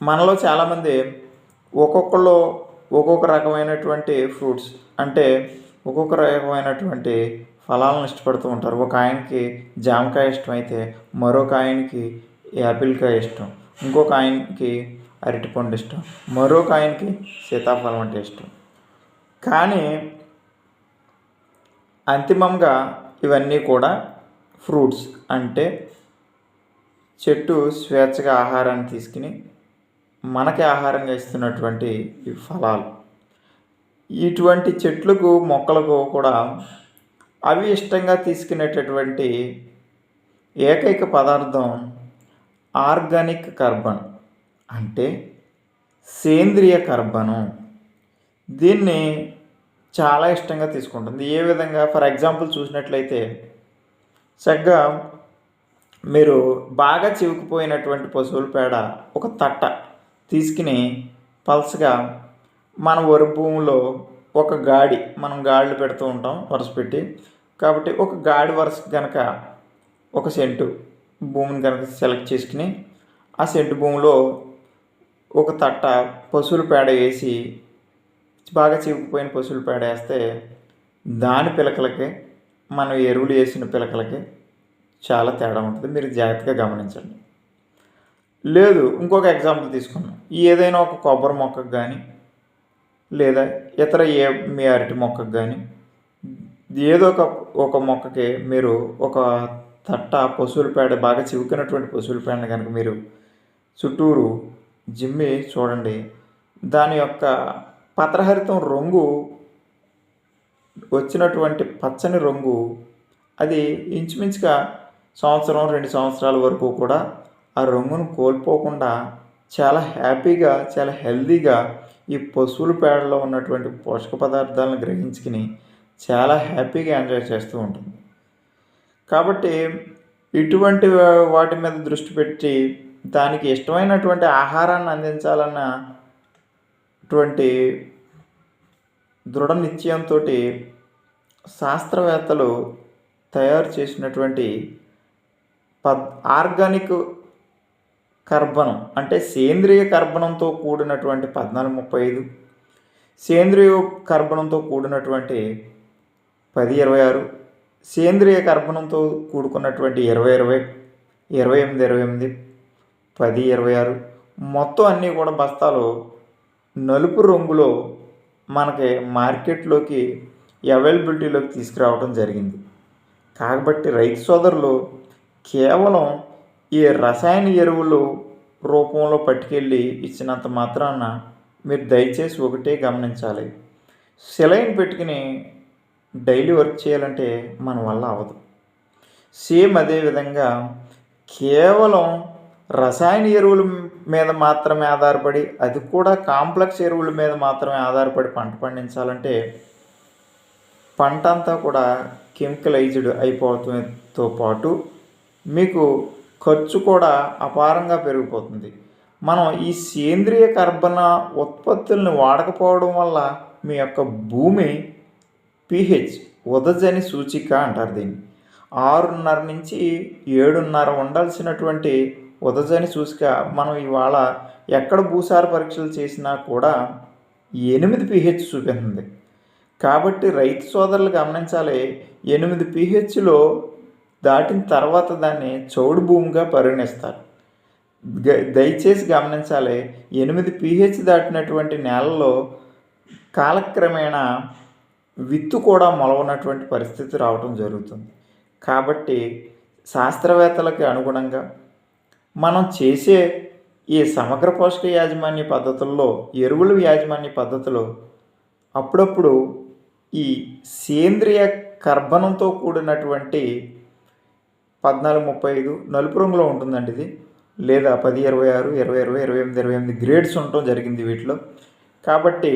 మనలో చాలామంది ఒక్కొక్కళ్ళు ఒక్కొక్క రకమైనటువంటి ఫ్రూట్స్ అంటే ఒక్కొక్క రకమైనటువంటి ఫలాలను ఇష్టపడుతూ ఉంటారు. ఒక ఆయనకి జామకాయ ఇష్టమైతే మరొక ఆయనకి యాపిల్కాయ ఇష్టం, ఇంకొక ఆయనకి అరటిపండు ఇష్టం, మరొక ఆయనకి సీతాఫలం అంటే ఇష్టం. కానీ అంతిమంగా ఇవన్నీ కూడా ఫ్రూట్స్ అంటే చెట్టు స్వేచ్ఛగా ఆహారాన్ని తీసుకుని మనకి ఆహారంగా ఇస్తున్నటువంటి ఈ ఫలాలు. ఇటువంటి చెట్లకు మొక్కలకు కూడా అవి ఇష్టంగా తీసుకునేటటువంటి ఏకైక పదార్థం ఆర్గానిక్ కార్బన్ అంటే సేంద్రియ కర్బనం. దీన్ని చాలా ఇష్టంగా తీసుకుంటుంది. ఏ విధంగా? ఫర్ ఎగ్జాంపుల్ చూసినట్లయితే చక్కగా మీరు బాగా చివుకుపోయినటువంటి పశువుల పేడ ఒక తట్ట తీసుకుని పల్సగా మన వరి భూమిలో ఒక గాడి, మనం గాడులు పెడుతూ ఉంటాం వరుస పెట్టి, కాబట్టి ఒక గాడి వరుస కనుక ఒక సెంటు భూమిని కనుక సెలెక్ట్ చేసుకుని ఆ సెంటు భూమిలో ఒక తట్ట పశువుల పేడ వేసి బాగా చివుకుపోయిన పశువుల పేడ వేస్తే దాని పిలకలకి మనం ఎరువులు వేసిన పిలకలకి చాలా తేడా ఉంటుంది. మీరు జాగ్రత్తగా గమనించండి. లేదు, ఇంకొక ఎగ్జాంపుల్ తీసుకున్నాం. ఏదైనా ఒక కొబ్బరి మొక్కకు కానీ లేదా ఇతర మీ అరటి మొక్కకు కానీ ఏదో ఒక మొక్కకి మీరు ఒక తట్ట పశువుల పేడ బాగా చివుకినటువంటి పశువుల పేడని కనుక మీరు చుట్టూరు జిమ్మి చూడండి, దాని యొక్క పత్రహరితం రంగు వచ్చినటువంటి పచ్చని రంగు అది ఇంచుమించుగా సంవత్సరం 2 సంవత్సరాల వరకు కూడా ఆ రంగును కోల్పోకుండా చాలా హ్యాపీగా, చాలా హెల్తీగా ఈ పశువుల పేడలో ఉన్నటువంటి పోషక పదార్థాలను గ్రహించుకుని చాలా హ్యాపీగా ఎంజాయ్ చేస్తూ ఉంటుంది. కాబట్టి ఇటువంటి వాటి మీద దృష్టి పెట్టి దానికి ఇష్టమైనటువంటి ఆహారాన్ని అందించాలన్నటువంటి దృఢ నిశ్చయంతో శాస్త్రవేత్తలు తయారు చేసినటువంటి ఆర్గానిక్ కర్బనం అంటే సేంద్రియ కర్బనంతో కూడినటువంటి 1435, సేంద్రియ కర్బనంతో కూడినటువంటి 1026, సేంద్రియ కర్బనంతో కూడుకున్నటువంటి 2020, 2828, 1026 మొత్తం అన్నీ కూడా బస్తాలు నలుపు రంగులో మనకి మార్కెట్లోకి అవైలబిలిటీలోకి తీసుకురావడం జరిగింది. కాబట్టి రైతు సోదరులు కేవలం ఈ రసాయన ఎరువులు రూపంలో పట్టుకెళ్ళి ఇచ్చినంత మాత్రాన మీరు దయచేసి ఒకటే గమనించాలి, సెలైన్ పెట్టుకుని డైలీ వర్క్ చేయాలంటే మన వల్ల అవ్వదు. సేమ్ అదేవిధంగా కేవలం రసాయన ఎరువుల మీద మాత్రమే ఆధారపడి, అది కూడా కాంప్లెక్స్ ఎరువుల మీద మాత్రమే ఆధారపడి పంట పండించాలంటే పంట అంతా కూడా కెమికలైజ్డ్ అయిపోవడంతో పాటు మీకు ఖర్చు కూడా అపారంగా పెరిగిపోతుంది. మనం ఈ సేంద్రియ కర్బన ఉత్పత్తులను వాడకపోవడం వల్ల మీ యొక్క భూమి pH ఉదజని సూచిక అంటారు దీన్ని. 6.5 నుంచి 7.5 ఉండాల్సినటువంటి ఉదజని సూచిక మనం ఇవాళ ఎక్కడ భూసార పరీక్షలు చేసినా కూడా 8 pH చూపిస్తుంది. కాబట్టి రైతు సోదరులు గమనించాలి, 8 pHలో దాటిన తర్వాత దాన్ని చౌడు భూమిగా పరిగణిస్తారు. దయచేసి గమనించాలి, 8 pH దాటినటువంటి నేలలో కాలక్రమేణా విత్తు కూడా మొలవనటువంటి పరిస్థితి రావడం జరుగుతుంది. కాబట్టి శాస్త్రవేత్తలకు అనుగుణంగా మనం చేసే ఈ సమగ్ర పోషక యాజమాన్య పద్ధతుల్లో, ఎరువుల యాజమాన్య పద్ధతిలో అప్పుడప్పుడు ఈ సేంద్రియ కర్బనంతో కూడినటువంటి 1435 నలుపు రంగులో ఉంటుందండి ఇది, లేదా 1026, 2020, 2828 గ్రేడ్స్ ఉండటం జరిగింది వీటిలో. కాబట్టి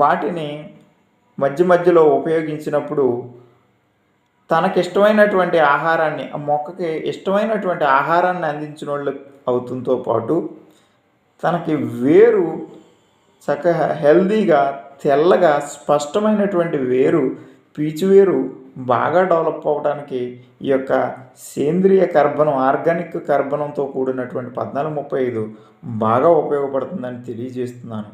వాటిని మధ్య మధ్యలో ఉపయోగించినప్పుడు తనకిష్టమైనటువంటి ఆహారాన్ని, ఆ మొక్కకి ఇష్టమైనటువంటి ఆహారాన్ని అందించిన వాళ్ళు అవుతుంతో పాటు తనకి వేరు చక్కగా హెల్దీగా, తెల్లగా, స్పష్టమైనటువంటి వేరు పీచువేరు బాగా డెవలప్ అవ్వడానికి ఈ యొక్క సేంద్రియ కర్బనం, ఆర్గానిక్ కర్బనంతో కూడినటువంటి 1435 బాగా ఉపయోగపడుతుందని తెలియజేస్తున్నాను.